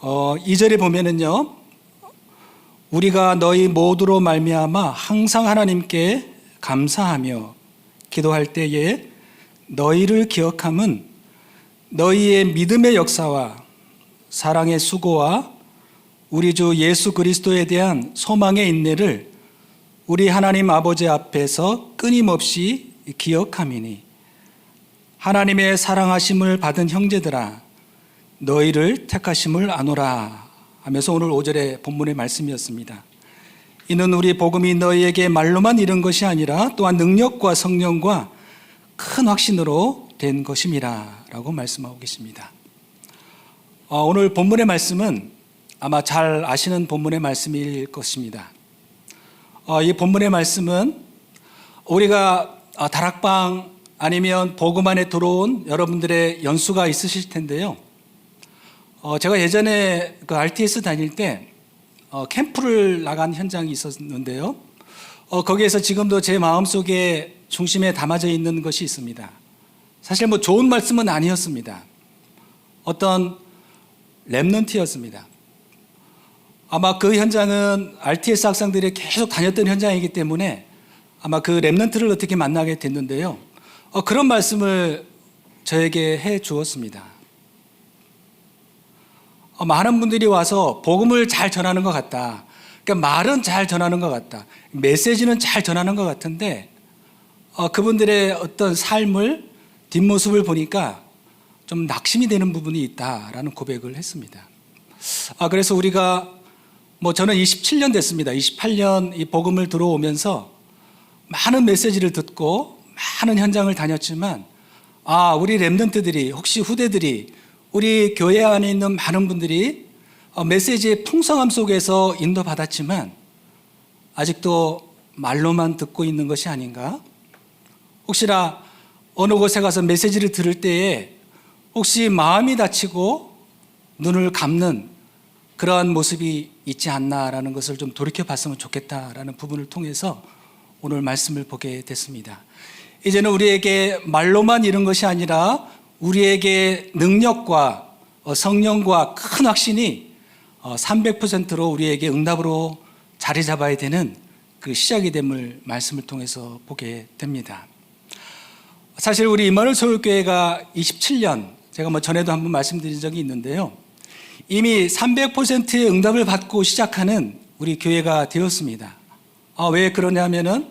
2절에 보면은요, 우리가 너희 모두로 말미암아 항상 하나님께 감사하며 기도할 때에 너희를 기억함은 너희의 믿음의 역사와 사랑의 수고와 우리 주 예수 그리스도에 대한 소망의 인내를 우리 하나님 아버지 앞에서 끊임없이 기억함이니 하나님의 사랑하심을 받은 형제들아 너희를 택하심을 아노라 하면서 오늘 5절의 본문의 말씀이었습니다. 이는 우리 복음이 너희에게 말로만 이른 것이 아니라 또한 능력과 성령과 큰 확신으로 된 것임이라 라고 말씀하고 계십니다. 오늘 본문의 말씀은 아마 잘 아시는 본문의 말씀일 것입니다. 이 본문의 말씀은 우리가 다락방 아니면 복음 안에 들어온 여러분들의 연수가 있으실 텐데요. 제가 예전에 그 RTS 다닐 때 캠프를 나간 현장이 있었는데요. 거기에서 지금도 제 마음속에 중심에 담아져 있는 것이 있습니다. 사실 뭐 좋은 말씀은 아니었습니다. 어떤 렘넌트였습니다. 아마 그 현장은 RTS 학생들이 계속 다녔던 현장이기 때문에 아마 그 렘넌트를 어떻게 만나게 됐는데요. 그런 말씀을 저에게 해 주었습니다. 많은 분들이 와서 복음을 잘 전하는 것 같다. 그러니까 말은 잘 전하는 것 같다. 메시지는 잘 전하는 것 같은데 그분들의 어떤 삶을 뒷모습을 보니까 좀 낙심이 되는 부분이 있다라는 고백을 했습니다. 그래서 우리가 저는 27년 됐습니다. 28년 이 복음을 들어오면서 많은 메시지를 듣고 많은 현장을 다녔지만 우리 렘넌트들이 혹시 후대들이 우리 교회 안에 있는 많은 분들이 메시지의 풍성함 속에서 인도받았지만 아직도 말로만 듣고 있는 것이 아닌가? 혹시나 어느 곳에 가서 메시지를 들을 때에 혹시 마음이 다치고 눈을 감는 그러한 모습이 있지 않나라는 것을 좀 돌이켜 봤으면 좋겠다라는 부분을 통해서 오늘 말씀을 보게 됐습니다. 이제는 우리에게 말로만 이런 것이 아니라 우리에게 능력과 성령과 큰 확신이 300%로 우리에게 응답으로 자리 잡아야 되는 그 시작이 됨을 말씀을 통해서 보게 됩니다. 사실 우리 임마누엘 서울교회가 27년, 제가 전에도 한번 말씀드린 적이 있는데요. 이미 300%의 응답을 받고 시작하는 우리 교회가 되었습니다. 왜 그러냐면은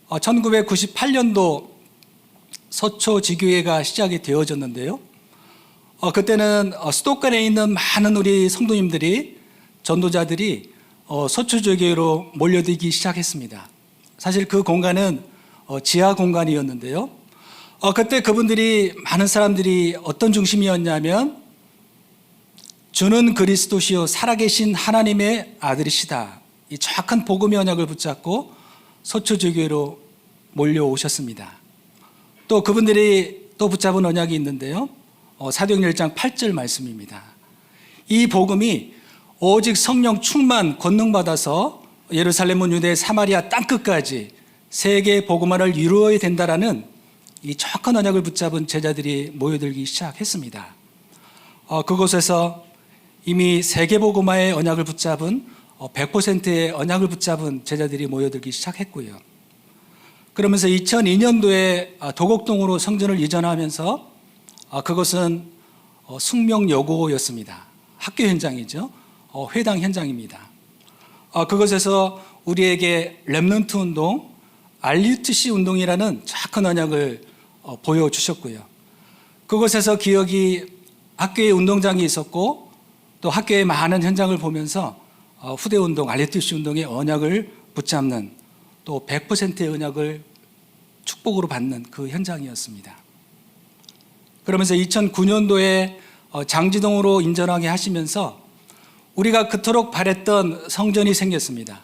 1998년도 서초지교회가 시작이 되어졌는데요. 그때는 수도권에 있는 많은 우리 성도님들이 전도자들이 서초지교회로 몰려들기 시작했습니다. 사실 그 공간은 지하 공간이었는데요. 그때 그분들이 많은 사람들이 어떤 중심이었냐면 주는 그리스도시요 살아계신 하나님의 아들이시다. 이 정확한 복음의 언약을 붙잡고 서초지교회로 몰려오셨습니다. 또 그분들이 또 붙잡은 언약이 있는데요. 사도행전 1장 8절 말씀입니다. 이 복음이 오직 성령 충만 권능받아서 예루살렘은 유대 사마리아 땅끝까지 세계 복음화를 이루어야 된다라는 이 정확한 언약을 붙잡은 제자들이 모여들기 시작했습니다. 그곳에서 이미 세계 복음화의 언약을 붙잡은 100%의 언약을 붙잡은 제자들이 모여들기 시작했고요. 그러면서 2002년도에 도곡동으로 성전을 이전하면서 그것은 숙명여고였습니다. 학교 현장이죠. 회당 현장입니다. 그것에서 우리에게 렘넌트 운동, RUTC 운동이라는 정확한 언약을 보여주셨고요. 그곳에서 기억이 학교에 운동장이 있었고 또 학교의 많은 현장을 보면서 후대 운동, RUTC 운동의 언약을 붙잡는 또 100%의 언약을 축복으로 받는 그 현장이었습니다. 그러면서 2009년도에 장지동으로 인전하게 하시면서 우리가 그토록 바랬던 성전이 생겼습니다.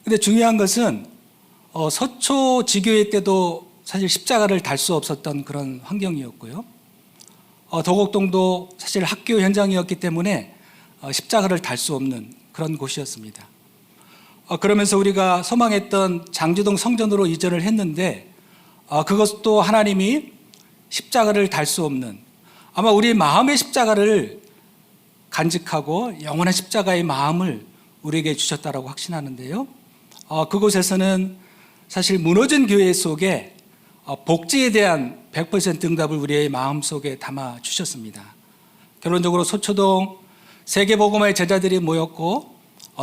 그런데 중요한 것은 서초 지교회 때도 사실 십자가를 달 수 없었던 그런 환경이었고요. 도곡동도 사실 학교 현장이었기 때문에 십자가를 달 수 없는 그런 곳이었습니다. 그러면서 우리가 소망했던 장지동 성전으로 이전을 했는데 그것도 하나님이 십자가를 달 수 없는, 아마 우리 마음의 십자가를 간직하고 영원한 십자가의 마음을 우리에게 주셨다라고 확신하는데요. 그곳에서는 사실 무너진 교회 속에 복지에 대한 100% 응답을 우리의 마음속에 담아 주셨습니다. 결론적으로 소초동 세계복음화의 제자들이 모였고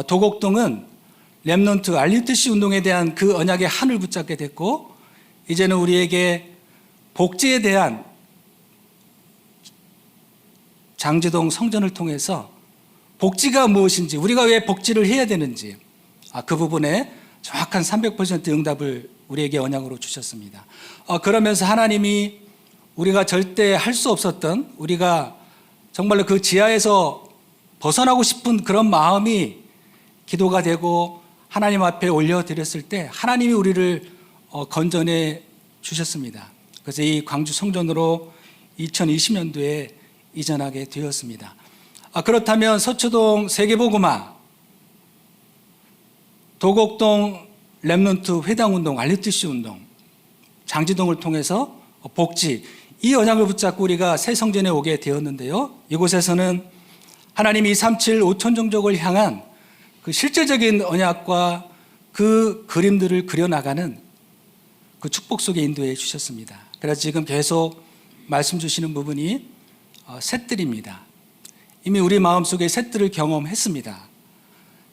도곡동은 렘넌트 RUTC 운동에 대한 그 언약의 한을 붙잡게 됐고, 이제는 우리에게 복지에 대한 장지동 성전을 통해서 복지가 무엇인지, 우리가 왜 복지를 해야 되는지 그 부분에 정확한 300% 응답을 우리에게 언약으로 주셨습니다. 그러면서 하나님이 우리가 절대 할 수 없었던, 우리가 정말로 그 지하에서 벗어나고 싶은 그런 마음이 기도가 되고 하나님 앞에 올려드렸을 때 하나님이 우리를 건져내 주셨습니다. 그래서 이 광주 성전으로 2020년도에 이전하게 되었습니다. 그렇다면 서초동 세계복음화, 도곡동 렘넌트 회당운동, RUTC 운동, 장지동을 통해서 복지, 이 언약을 붙잡고 우리가 새 성전에 오게 되었는데요. 이곳에서는 하나님이 237 5천 종족을 향한 그 실제적인 언약과 그 그림들을 그려나가는 그 축복 속에 인도해 주셨습니다. 그래서 지금 계속 말씀 주시는 부분이 셋들입니다. 이미 우리 마음속에 셋들을 경험했습니다.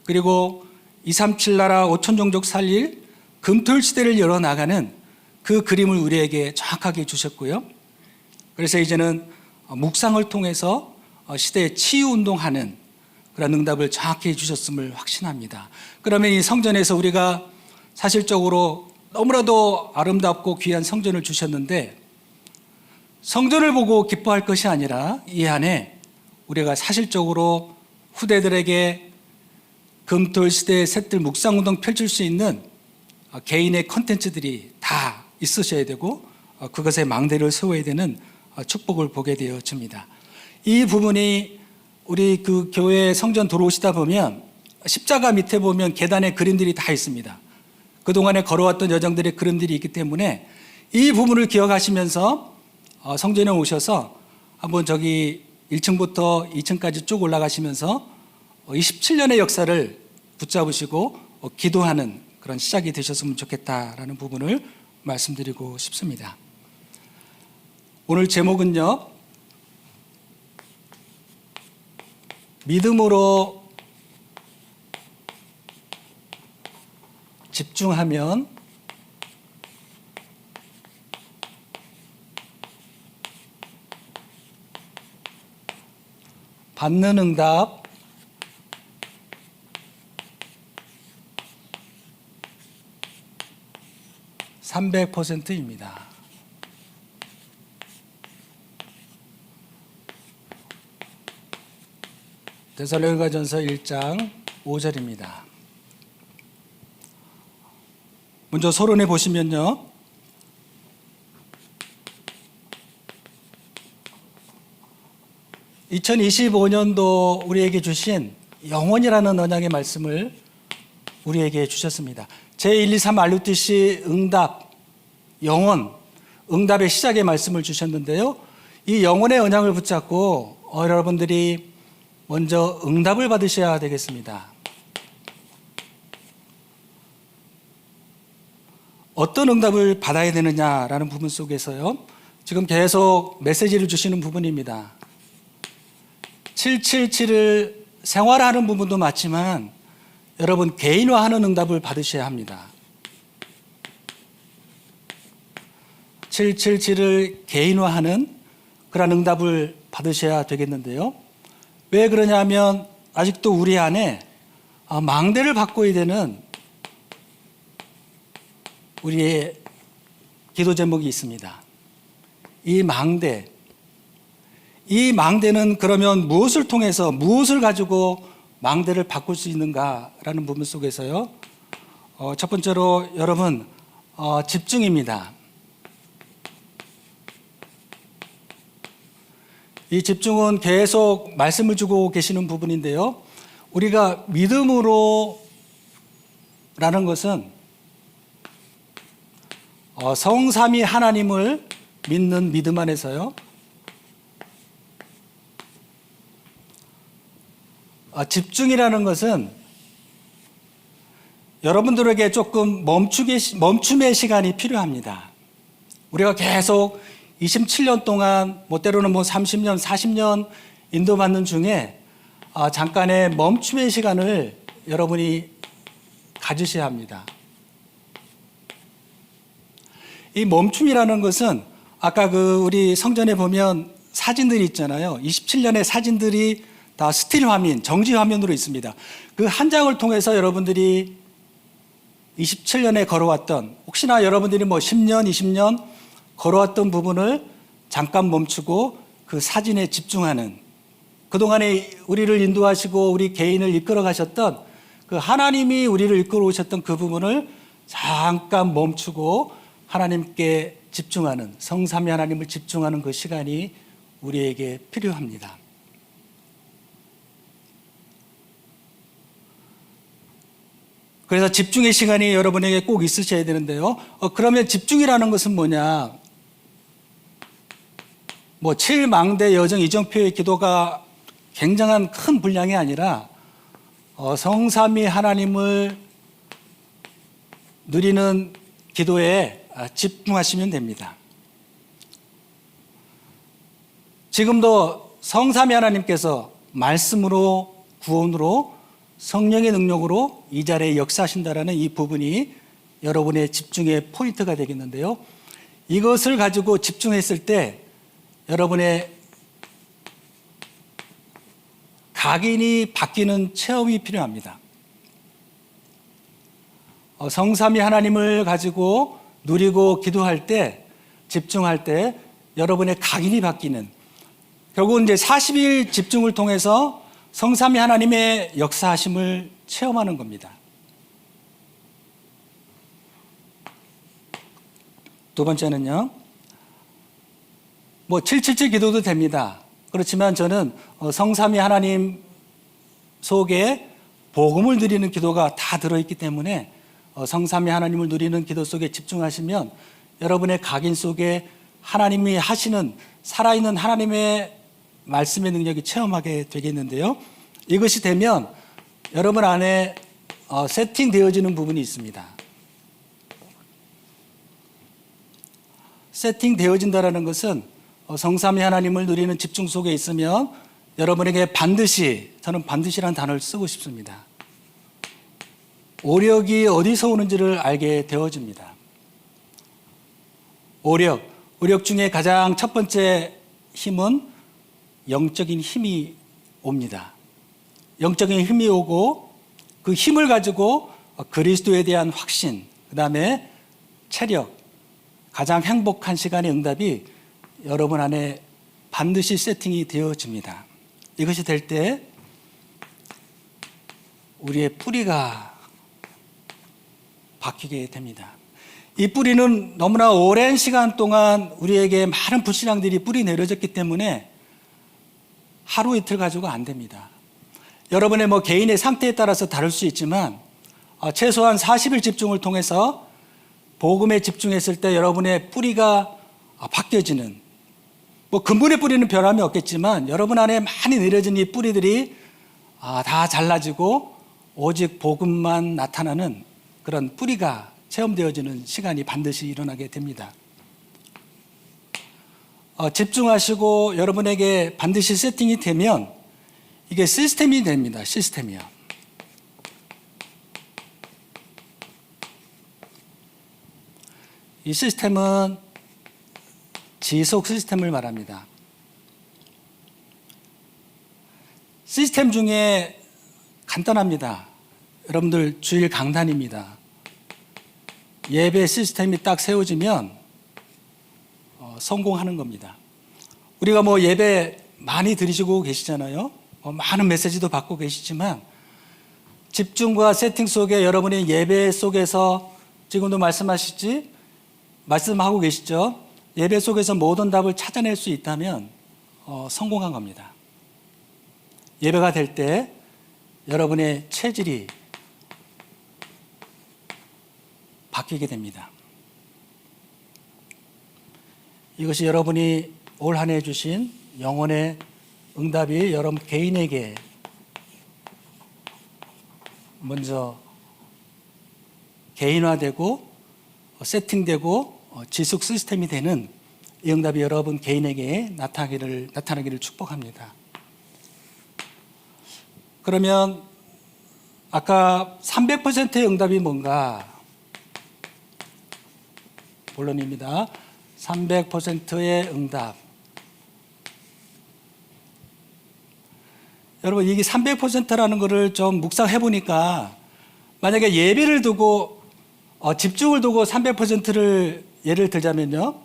그리고 237 나라 5천 종족 살릴 금토일 시대를 열어나가는 그 그림을 우리에게 정확하게 주셨고요. 그래서 이제는 묵상을 통해서 시대에 치유운동하는 그런 응답을 정확히 주셨음을 확신합니다. 그러면 이 성전에서 우리가 사실적으로 너무나도 아름답고 귀한 성전을 주셨는데, 성전을 보고 기뻐할 것이 아니라 이 안에 우리가 사실적으로 후대들에게 금토일 시대의 셋들 묵상운동 펼칠 수 있는 개인의 컨텐츠들이 다 있으셔야 되고, 그것에 망대를 세워야 되는 축복을 보게 되어집니다. 이 부분이 우리 그 교회 성전 들어오시다 보면 십자가 밑에 보면 계단에 그림들이 다 있습니다. 그동안에 걸어왔던 여정들의 그림들이 있기 때문에 이 부분을 기억하시면서 성전에 오셔서 한번 저기 1층부터 2층까지 쭉 올라가시면서 27년의 역사를 붙잡으시고 기도하는 그런 시작이 되셨으면 좋겠다라는 부분을 말씀드리고 싶습니다. 오늘 제목은요, 믿음으로 집중하면 받는 응답 300%입니다. 데살로니가전서 1장 5절입니다. 먼저 서론에 보시면요, (2025년도) 우리에게 주신 영원이라는 언약의 말씀을 우리에게 주셨습니다. 제1, 2, 3 RUTC 응답, 영원, 응답의 시작의 말씀을 주셨는데요, 이 영원의 언약을 붙잡고 여러분들이 먼저 응답을 받으셔야 되겠습니다. 어떤 응답을 받아야 되느냐라는 부분 속에서요, 지금 계속 메시지를 주시는 부분입니다. 777을 생활화하는 부분도 맞지만 여러분 개인화하는 응답을 받으셔야 합니다. 777을 개인화하는 그런 응답을 받으셔야 되겠는데요. 왜 그러냐면 아직도 우리 안에 망대를 바꿔야 되는 우리의 기도 제목이 있습니다. 이 망대는 그러면 무엇을 통해서, 무엇을 가지고 망대를 바꿀 수 있는가라는 부분 속에서요, 첫 번째로 여러분 집중입니다. 이 집중은 계속 말씀을 주고 계시는 부분인데요, 우리가 믿음으로 라는 것은 성삼위 하나님을 믿는 믿음 안에서요, 집중이라는 것은 여러분들에게 조금 멈춤의 시간이 필요합니다. 우리가 계속 27년 동안, 때로는 30년, 40년 인도받는 중에 잠깐의 멈춤의 시간을 여러분이 가지셔야 합니다. 이 멈춤이라는 것은 아까 우리 성전에 보면 사진들이 있잖아요. 27년의 사진들이 다 스틸 화면, 정지 화면으로 있습니다. 그 한 장을 통해서 여러분들이 27년에 걸어왔던, 혹시나 여러분들이 10년, 20년 걸어왔던 부분을 잠깐 멈추고 그 사진에 집중하는, 그동안에 우리를 인도하시고 우리 개인을 이끌어 가셨던 그 하나님이 우리를 이끌어 오셨던 그 부분을 잠깐 멈추고 하나님께 집중하는, 성삼위 하나님을 집중하는 그 시간이 우리에게 필요합니다. 그래서 집중의 시간이 여러분에게 꼭 있으셔야 되는데요. 그러면 집중이라는 것은 뭐냐? 7망대 여정 이정표의 기도가 굉장한 큰 분량이 아니라 성삼위 하나님을 누리는 기도에 집중하시면 됩니다. 지금도 성삼위 하나님께서 말씀으로, 구원으로, 성령의 능력으로 이 자리에 역사하신다라는 이 부분이 여러분의 집중의 포인트가 되겠는데요. 이것을 가지고 집중했을 때 여러분의 각인이 바뀌는 체험이 필요합니다. 성삼위 하나님을 가지고 누리고 기도할 때, 집중할 때 여러분의 각인이 바뀌는, 결국은 이제 40일 집중을 통해서 성삼위 하나님의 역사하심을 체험하는 겁니다. 두 번째는요, 777 기도도 됩니다. 그렇지만 저는 성삼위 하나님 속에 복음을 누리는 기도가 다 들어있기 때문에 성삼위 하나님을 누리는 기도 속에 집중하시면 여러분의 각인 속에 하나님이 하시는 살아있는 하나님의 말씀의 능력이 체험하게 되겠는데요. 이것이 되면 여러분 안에 세팅되어지는 부분이 있습니다. 세팅되어진다는 것은 성삼위 하나님을 누리는 집중 속에 있으면 여러분에게 반드시, 저는 반드시라는 단어를 쓰고 싶습니다. 오력이 어디서 오는지를 알게 되어집니다. 오력 중에 가장 첫 번째 힘은 영적인 힘이 옵니다. 영적인 힘이 오고 그 힘을 가지고 그리스도에 대한 확신, 그 다음에 체력, 가장 행복한 시간의 응답이 여러분 안에 반드시 세팅이 되어집니다. 이것이 될 때 우리의 뿌리가 바뀌게 됩니다. 이 뿌리는 너무나 오랜 시간 동안 우리에게 많은 불신앙들이 뿌리 내려졌기 때문에 하루 이틀 가지고 안 됩니다. 여러분의 개인의 상태에 따라서 다를 수 있지만 최소한 40일 집중을 통해서 복음에 집중했을 때 여러분의 뿌리가 바뀌어지는, 근본의 뿌리는 변함이 없겠지만 여러분 안에 많이 내려진 이 뿌리들이 다 잘라지고 오직 복음만 나타나는 그런 뿌리가 체험되어지는 시간이 반드시 일어나게 됩니다. 집중하시고 여러분에게 반드시 세팅이 되면 이게 시스템이 됩니다. 시스템이요. 이 시스템은 지속 시스템을 말합니다. 시스템 중에 간단합니다. 여러분들 주일 강단입니다. 예배 시스템이 딱 세워지면 성공하는 겁니다. 우리가 예배 많이 드리시고 계시잖아요. 많은 메시지도 받고 계시지만 집중과 세팅 속에 여러분이 예배 속에서 지금도 말씀하고 계시죠. 예배 속에서 모든 답을 찾아낼 수 있다면 성공한 겁니다. 예배가 될 때 여러분의 체질이 바뀌게 됩니다. 이것이 여러분이 올 한 해 주신 영혼의 응답이 여러분 개인에게 먼저 개인화되고 세팅되고 지속 시스템이 되는 이 응답이 여러분 개인에게 나타나기를 축복합니다. 그러면 아까 300%의 응답이 뭔가? 본론입니다. 300%의 응답. 여러분, 이게 300%라는 것을 좀 묵상해 보니까 만약에 예배를 두고 집중을 두고 300%를 예를 들자면요.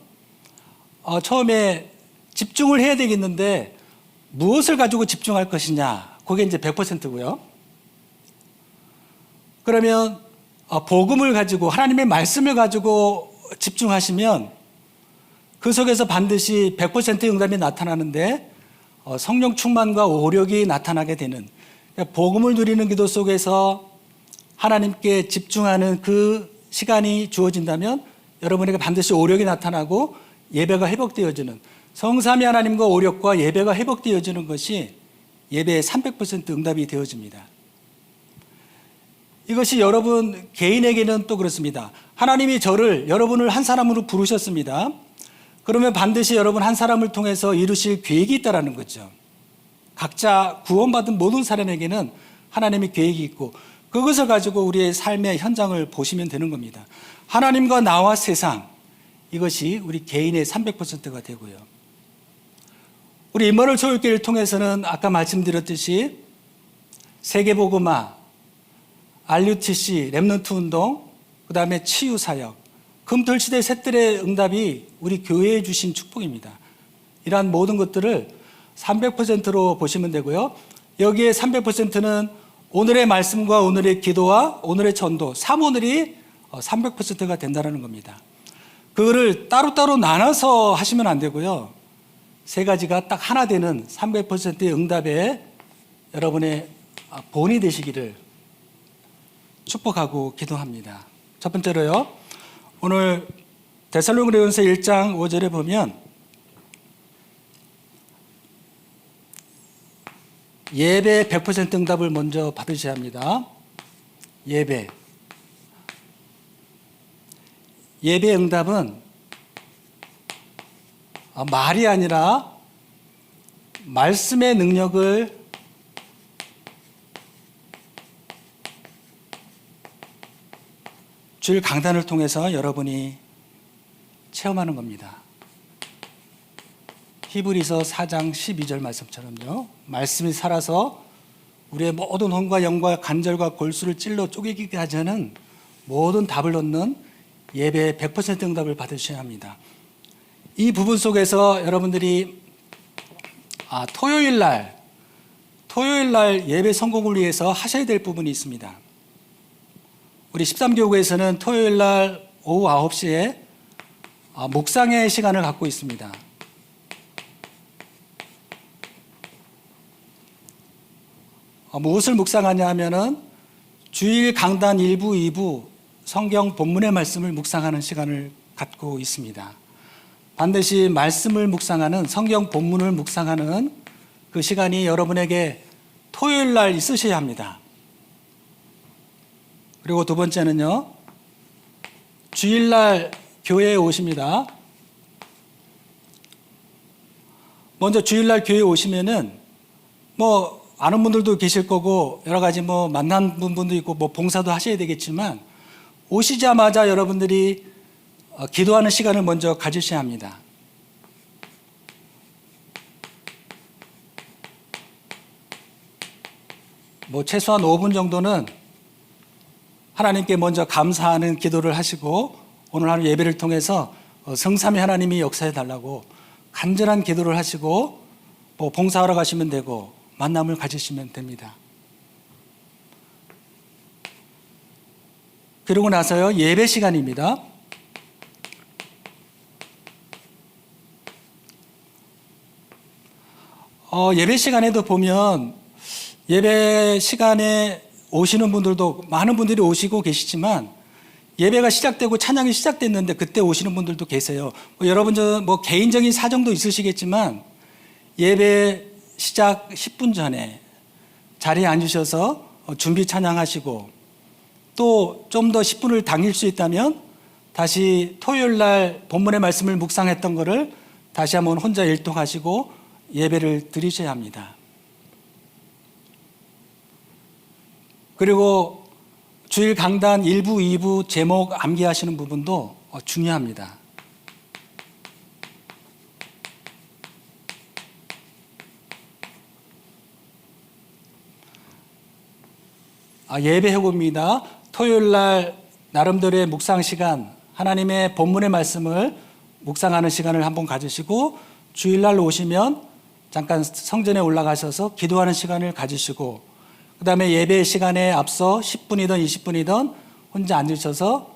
처음에 집중을 해야 되겠는데 무엇을 가지고 집중할 것이냐? 그게 이제 100%고요. 그러면 복음을 가지고 하나님의 말씀을 가지고 집중하시면 그 속에서 반드시 100%의 응답이 나타나는데 성령 충만과 오력이 나타나게 되는, 그러니까 복음을 누리는 기도 속에서 하나님께 집중하는 그 시간이 주어진다면 여러분에게 반드시 오력이 나타나고 예배가 회복되어지는, 성삼위 하나님과 오력과 예배가 회복되어지는 것이 예배의 300% 응답이 되어집니다. 이것이 여러분 개인에게는 또 그렇습니다. 하나님이 여러분을 한 사람으로 부르셨습니다. 그러면 반드시 여러분 한 사람을 통해서 이루실 계획이 있다는 거죠. 각자 구원받은 모든 사람에게는 하나님의 계획이 있고 그것을 가지고 우리의 삶의 현장을 보시면 되는 겁니다. 하나님과 나와 세상, 이것이 우리 개인의 300%가 되고요. 우리 임마누엘 초월교회를 통해서는 아까 말씀드렸듯이 세계복음화, RUTC, 렘넌트 운동, 그 다음에 치유사역, 금토일시대 셋들의 응답이 우리 교회에 주신 축복입니다. 이러한 모든 것들을 300%로 보시면 되고요. 여기에 300%는 오늘의 말씀과 오늘의 기도와 오늘의 전도, 3오늘이 300%가 된다는 겁니다. 그거를 따로따로 나눠서 하시면 안 되고요. 세 가지가 딱 하나 되는 300%의 응답에 여러분의 본이 되시기를 축복하고 기도합니다. 첫 번째로요. 오늘 데살로니가전서 1장 5절에 보면 예배 100% 응답을 먼저 받으셔야 합니다. 예배 응답은 말이 아니라 말씀의 능력을 주일 강단을 통해서 여러분이 체험하는 겁니다. 히브리서 4장 12절 말씀처럼요. 말씀이 살아서 우리의 모든 혼과 영과 관절과 골수를 찔러 쪼개기까지 하는 모든 답을 얻는 예배의 100% 응답을 받으셔야 합니다. 이 부분 속에서 여러분들이 토요일 날 예배 성공을 위해서 하셔야 될 부분이 있습니다. 우리 13교구에서는 토요일 날 오후 9시에 묵상의 시간을 갖고 있습니다. 무엇을 묵상하냐 하면은 주일 강단 1부, 2부 성경 본문의 말씀을 묵상하는 시간을 갖고 있습니다. 반드시 말씀을 묵상하는, 성경 본문을 묵상하는 그 시간이 여러분에게 토요일 날 있으셔야 합니다. 그리고 두 번째는요, 주일날 교회에 오십니다. 먼저 주일날 교회에 오시면은 아는 분들도 계실 거고 여러 가지 만난 분도 있고 봉사도 하셔야 되겠지만 오시자마자 여러분들이 기도하는 시간을 먼저 가지셔야 합니다. 최소한 5분 정도는 하나님께 먼저 감사하는 기도를 하시고 오늘 하루 예배를 통해서 성삼위 하나님이 역사해 달라고 간절한 기도를 하시고 봉사하러 가시면 되고 만남을 가지시면 됩니다. 그러고 나서요, 예배 시간입니다. 예배 시간에도 보면 예배 시간에 오시는 분들도 많은 분들이 오시고 계시지만 예배가 시작되고 찬양이 시작됐는데 그때 오시는 분들도 계세요. 여러분 개인적인 사정도 있으시겠지만 예배 시작 10분 전에 자리에 앉으셔서 준비 찬양하시고 또 좀 더 10분을 당길 수 있다면 다시 토요일 날 본문의 말씀을 묵상했던 것을 다시 한번 혼자 일독하시고 예배를 드리셔야 합니다. 그리고 주일 강단 1부, 2부 제목 암기하시는 부분도 중요합니다. 예배 회고입니다. 토요일 날 나름대로의 묵상 시간, 하나님의 본문의 말씀을 묵상하는 시간을 한번 가지시고 주일날 오시면 잠깐 성전에 올라가셔서 기도하는 시간을 가지시고 그 다음에 예배 시간에 앞서 10분이든 20분이든 혼자 앉으셔서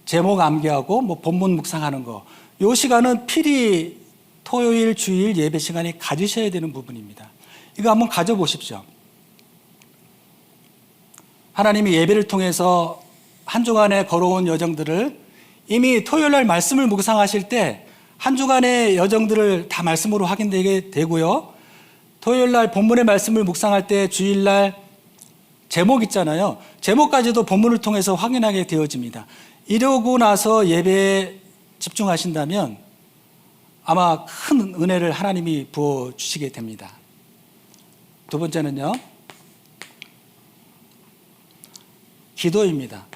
제목 암기하고 본문 묵상하는 거, 이 시간은 필히 토요일 주일 예배 시간에 가지셔야 되는 부분입니다. 이거 한번 가져보십시오. 하나님이 예배를 통해서 한 주간에 걸어온 여정들을 이미 토요일 날 말씀을 묵상하실 때 한 주간의 여정들을 다 말씀으로 확인되게 되고요. 토요일 날 본문의 말씀을 묵상할 때 주일 날 제목 있잖아요. 제목까지도 본문을 통해서 확인하게 되어집니다. 이러고 나서 예배에 집중하신다면 아마 큰 은혜를 하나님이 부어주시게 됩니다. 두 번째는요, 기도입니다.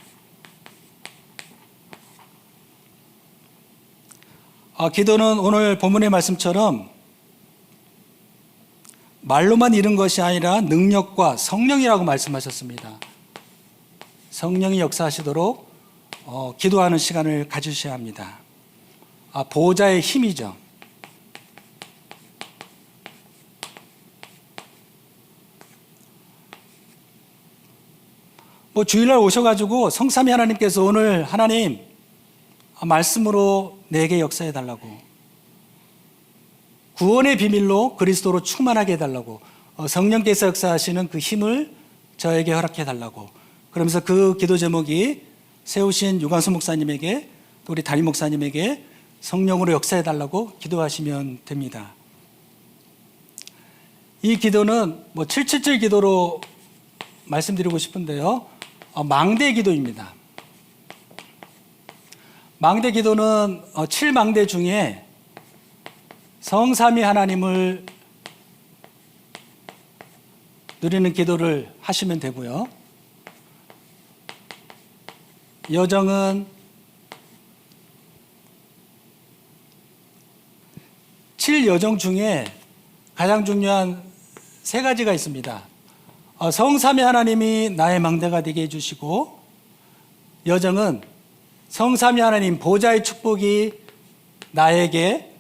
기도는 오늘 본문의 말씀처럼 말로만 이룬 것이 아니라 능력과 성령이라고 말씀하셨습니다. 성령이 역사하시도록 기도하는 시간을 가지셔야 합니다. 보호자의 힘이죠. 주일날 오셔가지고 성삼위 하나님께서 오늘 하나님 말씀으로 내게 역사해 달라고, 구원의 비밀로 그리스도로 충만하게 해달라고, 성령께서 역사하시는 그 힘을 저에게 허락해 달라고, 그러면서 그 기도 제목이 세우신 유관수 목사님에게 또 우리 담임 목사님에게 성령으로 역사해 달라고 기도하시면 됩니다. 이 기도는 777 기도로 말씀드리고 싶은데요, 망대 기도입니다. 망대 기도는 7망대 중에 성삼위 하나님을 누리는 기도를 하시면 되고요. 여정은 7여정 중에 가장 중요한 3가지가 있습니다. 성삼위 하나님이 나의 망대가 되게 해주시고, 여정은 성삼위 하나님 보좌의 축복이 나에게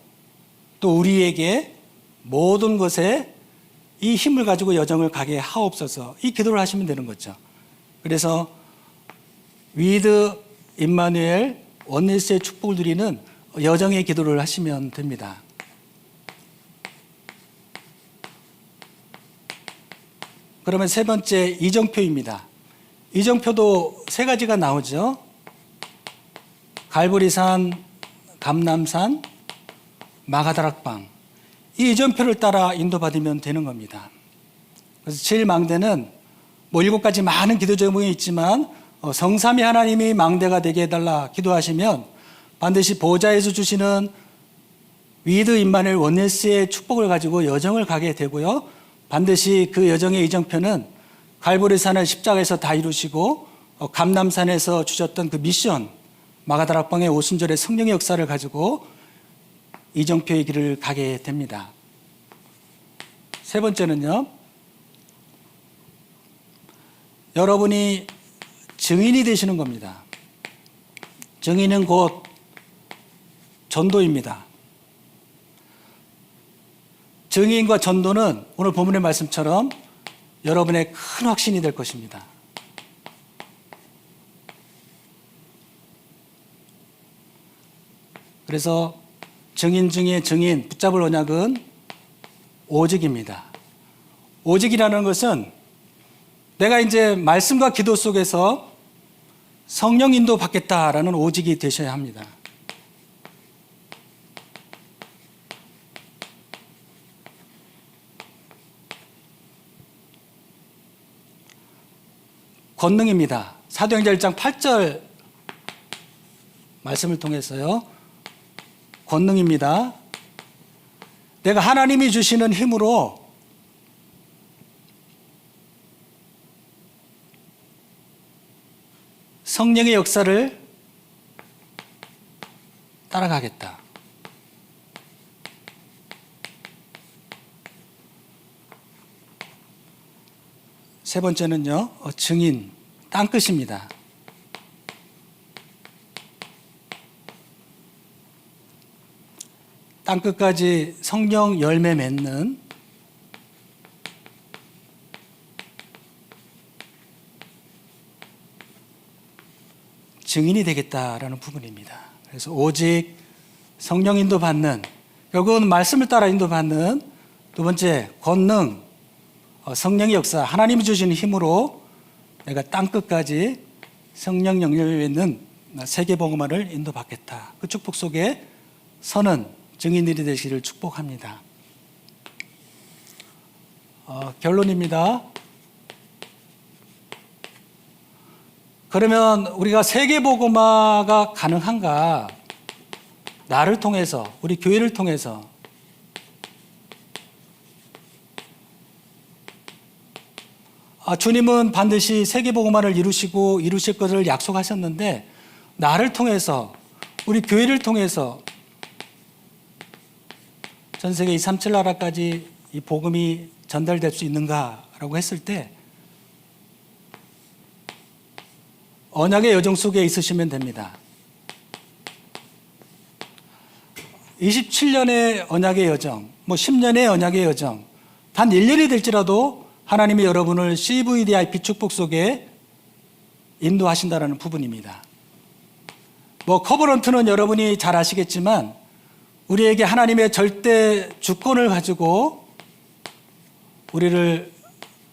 또 우리에게 모든 것에 이 힘을 가지고 여정을 가게 하옵소서, 이 기도를 하시면 되는 거죠. 그래서 위드 임마누엘 원네스의 축복을 누리는 여정의 기도를 하시면 됩니다. 그러면 세 번째, 이정표입니다. 이정표도 3가지가 나오죠. 갈보리산, 감남산, 마가다락방, 이 이정표를 따라 인도받으면 되는 겁니다. 그래서 7망대는 7가지 많은 기도 제목이 있지만 성삼위 하나님이 망대가 되게 해달라 기도하시면 반드시 보좌에서 주시는 위드 임마누엘 원네스의 축복을 가지고 여정을 가게 되고요. 반드시 그 여정의 이정표는 갈보리산을 십자가에서 다 이루시고 감남산에서 주셨던 그 미션, 마가다락방의 오순절의 성령의 역사를 가지고 이정표의 길을 가게 됩니다. 세 번째는요, 여러분이 증인이 되시는 겁니다. 증인은 곧 전도입니다. 증인과 전도는 오늘 본문의 말씀처럼 여러분의 큰 확신이 될 것입니다. 그래서 증인 중에 증인, 붙잡을 언약은 오직입니다. 오직이라는 것은 내가 이제 말씀과 기도 속에서 성령 인도 받겠다라는 오직이 되셔야 합니다. 권능입니다. 사도행전 1장 8절 말씀을 통해서요. 권능입니다. 내가 하나님이 주시는 힘으로 성령의 역사를 따라가겠다. 세 번째는요, 증인, 땅끝입니다. 땅끝까지 성령 열매 맺는 증인이 되겠다라는 부분입니다. 그래서 오직 성령 인도받는, 결국은 말씀을 따라 인도받는 두 번째 권능, 성령의 역사, 하나님이 주시는 힘으로 내가 땅끝까지 성령 영역에 있는 세계복음화를 인도받겠다. 그 축복 속에 서는 증인들이 되시기를 축복합니다. 결론입니다. 그러면 우리가 세계복음화가 가능한가? 나를 통해서, 우리 교회를 통해서. 주님은 반드시 세계복음화를 이루실 것을 약속하셨는데, 나를 통해서, 우리 교회를 통해서 전 세계 237 나라까지 이 복음이 전달될 수 있는가라고 했을 때 언약의 여정 속에 있으시면 됩니다. 27년의 언약의 여정, 10년의 언약의 여정, 단 1년이 될지라도 하나님이 여러분을 CVDIP 축복 속에 인도하신다는 부분입니다. 커버넌트는 여러분이 잘 아시겠지만 우리에게 하나님의 절대 주권을 가지고 우리를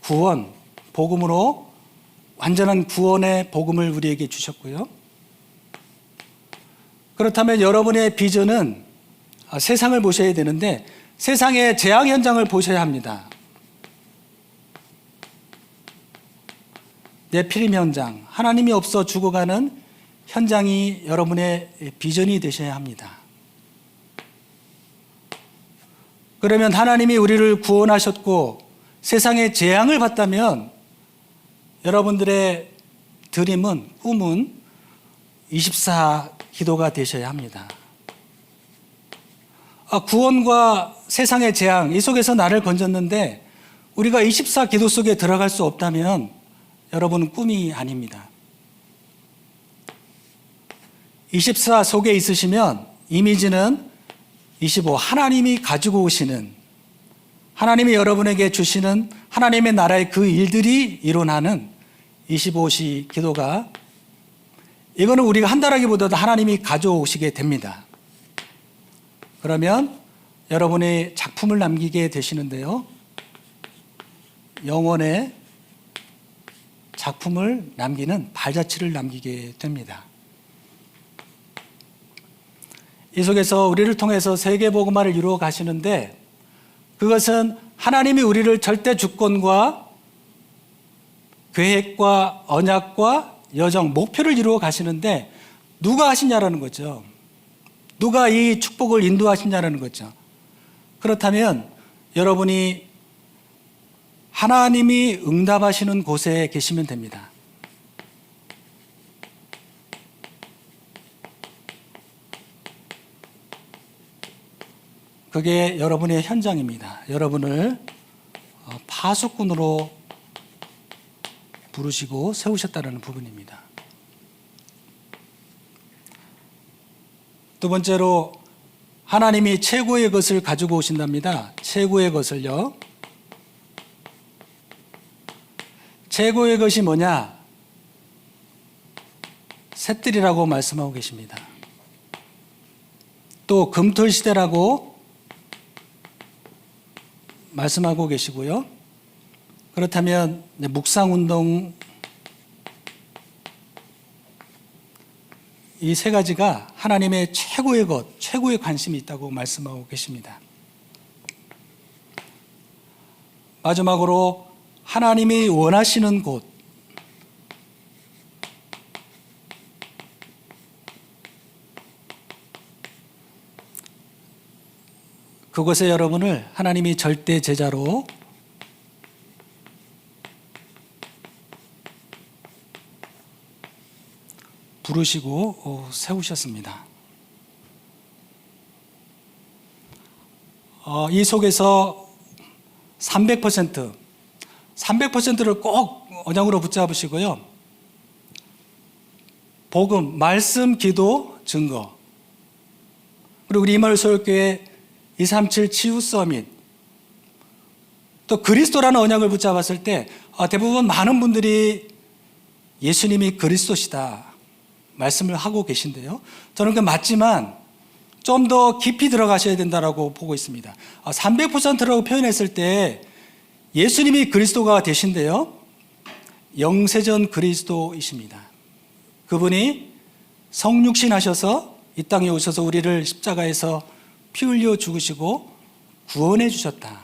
구원, 복음으로 완전한 구원의 복음을 우리에게 주셨고요. 그렇다면 여러분의 비전은 세상을 보셔야 되는데 세상의 재앙 현장을 보셔야 합니다. 네피림 현장, 하나님이 없어 죽어가는 현장이 여러분의 비전이 되셔야 합니다. 그러면 하나님이 우리를 구원하셨고 세상의 재앙을 봤다면 여러분들의 드림은, 꿈은 24 기도가 되셔야 합니다. 구원과 세상의 재앙, 이 속에서 나를 건졌는데 우리가 24 기도 속에 들어갈 수 없다면 여러분은 꿈이 아닙니다. 24 속에 있으시면 이미지는 25, 하나님이 가지고 오시는, 하나님이 여러분에게 주시는 하나님의 나라의 그 일들이 일어나는 25시 기도가, 이거는 우리가 한다라기보다도 하나님이 가져오시게 됩니다. 그러면 여러분의 작품을 남기게 되시는데요. 영원의 작품을 남기는 발자취를 남기게 됩니다. 이 속에서 우리를 통해서 세계복음화를 이루어 가시는데 그것은 하나님이 우리를 절대 주권과 계획과 언약과 여정, 목표를 이루어 가시는데 누가 하시냐라는 거죠. 누가 이 축복을 인도하시냐라는 거죠. 그렇다면 여러분이 하나님이 응답하시는 곳에 계시면 됩니다. 그게 여러분의 현장입니다. 여러분을 파수꾼으로 부르시고 세우셨다는 부분입니다. 두 번째로 하나님이 최고의 것을 가지고 오신답니다. 최고의 것을요. 최고의 것이 뭐냐? 셋들이라고 말씀하고 계십니다. 또 금토시대라고 말씀하고 계시고요. 그렇다면 묵상운동, 이 세 가지가 하나님의 최고의 것, 최고의 관심이 있다고 말씀하고 계십니다. 마지막으로 하나님이 원하시는 곳, 그곳에 여러분을 하나님이 절대 제자로 부르시고 세우셨습니다. 이 속에서 300%를 꼭 언약으로 붙잡으시고요. 복음, 말씀, 기도, 증거. 그리고 우리 이마을 소유교회 237 치유 서밋. 또 그리스도라는 언약을 붙잡았을 때 대부분 많은 분들이 예수님이 그리스도시다 말씀을 하고 계신데요. 저는 그 맞지만 좀 더 깊이 들어가셔야 된다고 보고 있습니다. 300%라고 표현했을 때 예수님이 그리스도가 되신데요. 영세전 그리스도이십니다. 그분이 성육신 하셔서 이 땅에 오셔서 우리를 십자가에서 피 흘려 죽으시고 구원해 주셨다.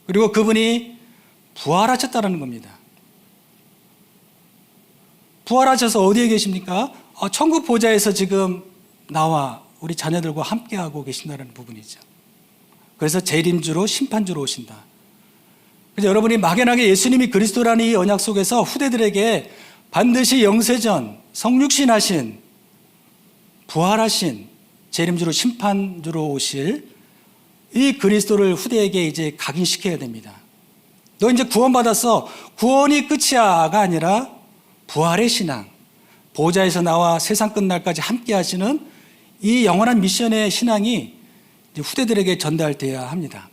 그리고 그분이 부활하셨다는 겁니다. 부활하셔서 어디에 계십니까? 천국 보좌에서 지금 나와 우리 자녀들과 함께하고 계신다는 부분이죠. 그래서 재림주로 심판주로 오신다. 그래서 여러분이 막연하게 예수님이 그리스도라는 이 언약 속에서 후대들에게 반드시 영세전 성육신하신 부활하신 재림주로 심판주로 오실 이 그리스도를 후대에게 이제 각인시켜야 됩니다. 너 이제 구원받았어. 구원이 끝이야가 아니라 부활의 신앙, 보좌에서 나와 세상 끝날까지 함께 하시는 이 영원한 미션의 신앙이 이제 후대들에게 전달되어야 합니다.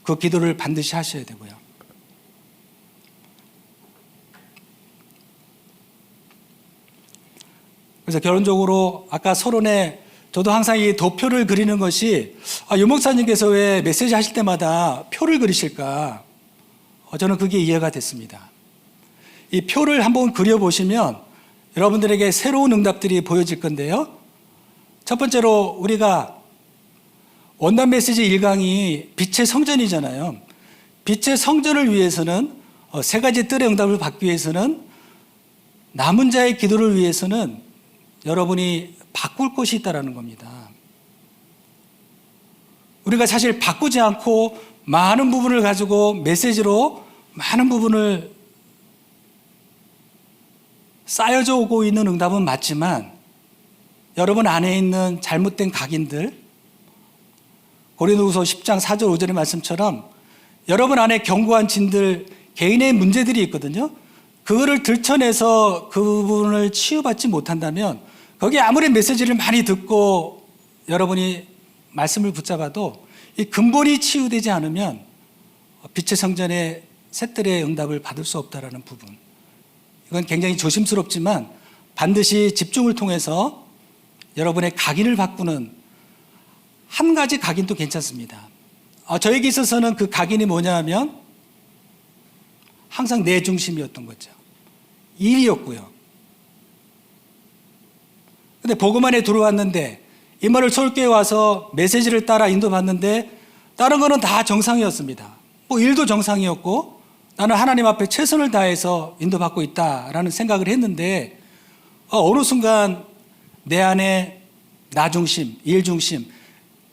그 기도를 반드시 하셔야 되고요. 그래서 결론적으로 아까 서론에 저도 항상 이 도표를 그리는 것이 유 목사님께서 왜 메시지 하실 때마다 표를 그리실까? 저는 그게 이해가 됐습니다. 이 표를 한번 그려보시면 여러분들에게 새로운 응답들이 보여질 건데요. 첫 번째로 우리가 원단 메시지 1강이 빛의 성전이잖아요. 빛의 성전을 위해서는 세 가지 뜰의 응답을 받기 위해서는 남은 자의 기도를 위해서는 여러분이 바꿀 것이 있다는 겁니다. 우리가 사실 바꾸지 않고 많은 부분을 가지고 메시지로 많은 부분을 쌓여져 오고 있는 응답은 맞지만 여러분 안에 있는 잘못된 각인들, 고린도후서 10장 4절 5절의 말씀처럼 여러분 안에 견고한 진들, 개인의 문제들이 있거든요. 그거를 들춰내서 그 부분을 치유받지 못한다면 거기에 아무리 메시지를 많이 듣고 여러분이 말씀을 붙잡아도 이 근본이 치유되지 않으면 빛의 성전의 셋들의 응답을 받을 수 없다는 부분. 이건 굉장히 조심스럽지만 반드시 집중을 통해서 여러분의 각인을 바꾸는 한 가지 각인도 괜찮습니다. 저에게 있어서는 그 각인이 뭐냐 하면 항상 내 중심이었던 거죠. 일이었고요. 근데 복음 안에 들어왔는데 이마을 서울교회에 와서 메시지를 따라 인도받는데 다른 거는 다 정상이었습니다. 일도 정상이었고 나는 하나님 앞에 최선을 다해서 인도받고 있다라는 생각을 했는데 어느 순간 내 안에 나 중심, 일 중심,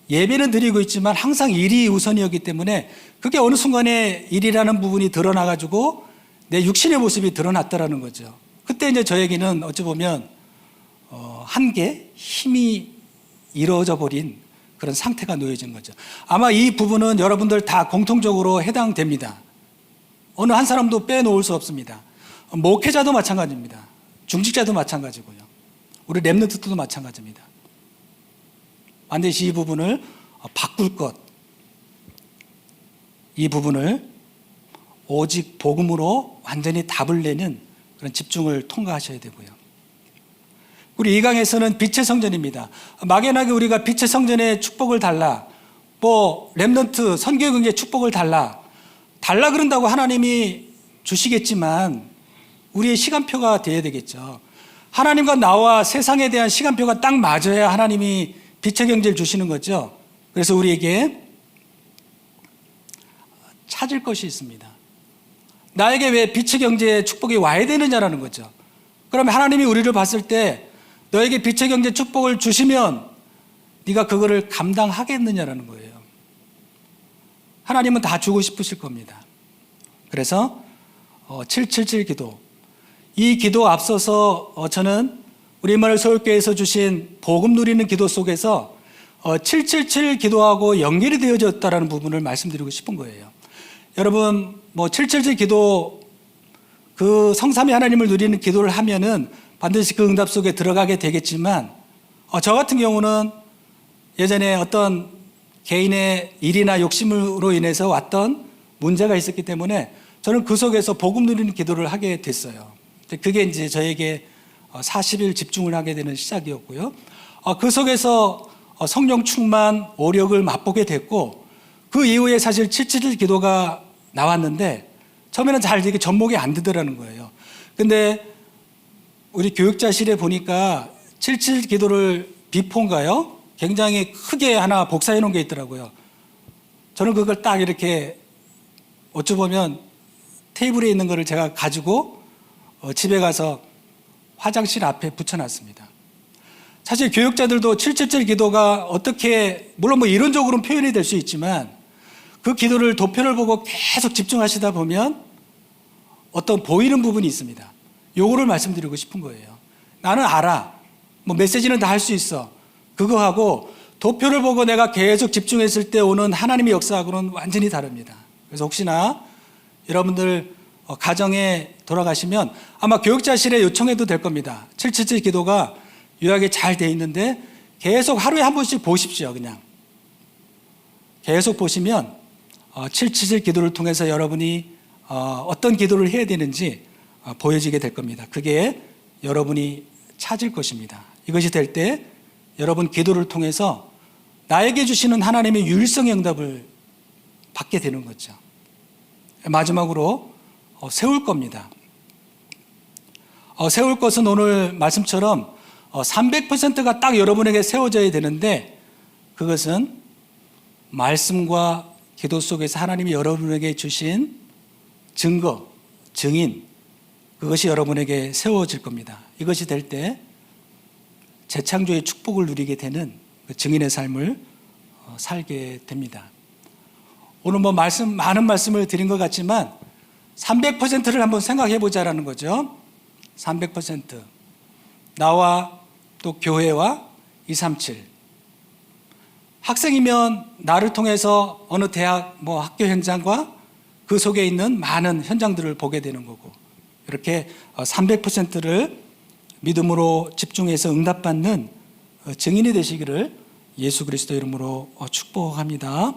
예배는 드리고 있지만 항상 일이 우선이었기 때문에 그게 어느 순간에 일이라는 부분이 드러나가지고 내 육신의 모습이 드러났다라는 거죠. 그때 이제 저에게는 어찌 보면 한계, 힘이 이루어져 버린 그런 상태가 놓여진 거죠. 아마 이 부분은 여러분들 다 공통적으로 해당됩니다. 어느 한 사람도 빼놓을 수 없습니다. 목회자도 마찬가지입니다. 중직자도 마찬가지고요. 우리 렘넌트도 마찬가지입니다. 반드시 이 부분을 바꿀 것, 이 부분을 오직 복음으로 완전히 답을 내는 그런 집중을 통과하셔야 되고요. 우리 이 강에서는 빛의 성전입니다. 막연하게 우리가 빛의 성전의 축복을 달라, 렘넌트 선교경제 축복을 달라 그런다고 하나님이 주시겠지만 우리의 시간표가 되어야 되겠죠. 하나님과 나와 세상에 대한 시간표가 딱 맞아야 하나님이 빛의 경제를 주시는 거죠. 그래서 우리에게 찾을 것이 있습니다. 나에게 왜 빛의 경제의 축복이 와야 되느냐라는 거죠. 그러면 하나님이 우리를 봤을 때 너에게 빛의 경제 축복을 주시면 네가 그거를 감당하겠느냐라는 거예요. 하나님은 다 주고 싶으실 겁니다. 그래서 777 기도, 이 기도 앞서서 저는 우리 임마누엘 서울교회에서 주신 복음 누리는 기도 속에서 777 기도하고 연결이 되어졌다는 부분을 말씀드리고 싶은 거예요. 여러분, 777 기도, 그 성삼위 하나님을 누리는 기도를 하면은 반드시 그 응답 속에 들어가게 되겠지만, 저 같은 경우는 예전에 어떤 개인의 일이나 욕심으로 인해서 왔던 문제가 있었기 때문에 저는 그 속에서 복음 누리는 기도를 하게 됐어요. 그게 이제 저에게 40일 집중을 하게 되는 시작이었고요. 그 속에서 성령 충만, 오력을 맛보게 됐고, 그 이후에 사실 777 기도가 나왔는데 처음에는 잘 이게 접목이 안 되더라는 거예요. 근데 우리 교육자실에 보니까 777 기도를 비포인가요? 굉장히 크게 하나 복사해 놓은 게 있더라고요. 저는 그걸 딱 이렇게 어찌 보면 테이블에 있는 거를 제가 가지고 집에 가서 화장실 앞에 붙여놨습니다. 사실 교육자들도 777 기도가 어떻게, 물론 이론적으로는 표현이 될 수 있지만 그 기도를 도표를 보고 계속 집중하시다 보면 어떤 보이는 부분이 있습니다. 요거를 말씀드리고 싶은 거예요. 나는 알아. 메시지는 다 할 수 있어. 그거 하고 도표를 보고 내가 계속 집중했을 때 오는 하나님의 역사하고는 완전히 다릅니다. 그래서 혹시나 여러분들 가정에 돌아가시면 아마 교육자실에 요청해도 될 겁니다. 777 기도가 요약이 잘 돼 있는데 계속 하루에 한 번씩 보십시오. 그냥 계속 보시면 777 기도를 통해서 여러분이 어떤 기도를 해야 되는지 보여지게 될 겁니다. 그게 여러분이 찾을 것입니다. 이것이 될 때 여러분 기도를 통해서 나에게 주시는 하나님의 유일성의 응답을 받게 되는 거죠. 마지막으로 세울 겁니다. 세울 것은 오늘 말씀처럼 300%가 딱 여러분에게 세워져야 되는데, 그것은 말씀과 기도 속에서 하나님이 여러분에게 주신 증거, 증인, 그것이 여러분에게 세워질 겁니다. 이것이 될 때 재창조의 축복을 누리게 되는 그 증인의 삶을 살게 됩니다. 오늘 많은 말씀을 드린 것 같지만 300%를 한번 생각해 보자라는 거죠. 300%. 나와 또 교회와 237. 학생이면 나를 통해서 어느 대학 학교 현장과 그 속에 있는 많은 현장들을 보게 되는 거고, 이렇게 300%를 믿음으로 집중해서 응답받는 증인이 되시기를 예수 그리스도 이름으로 축복합니다.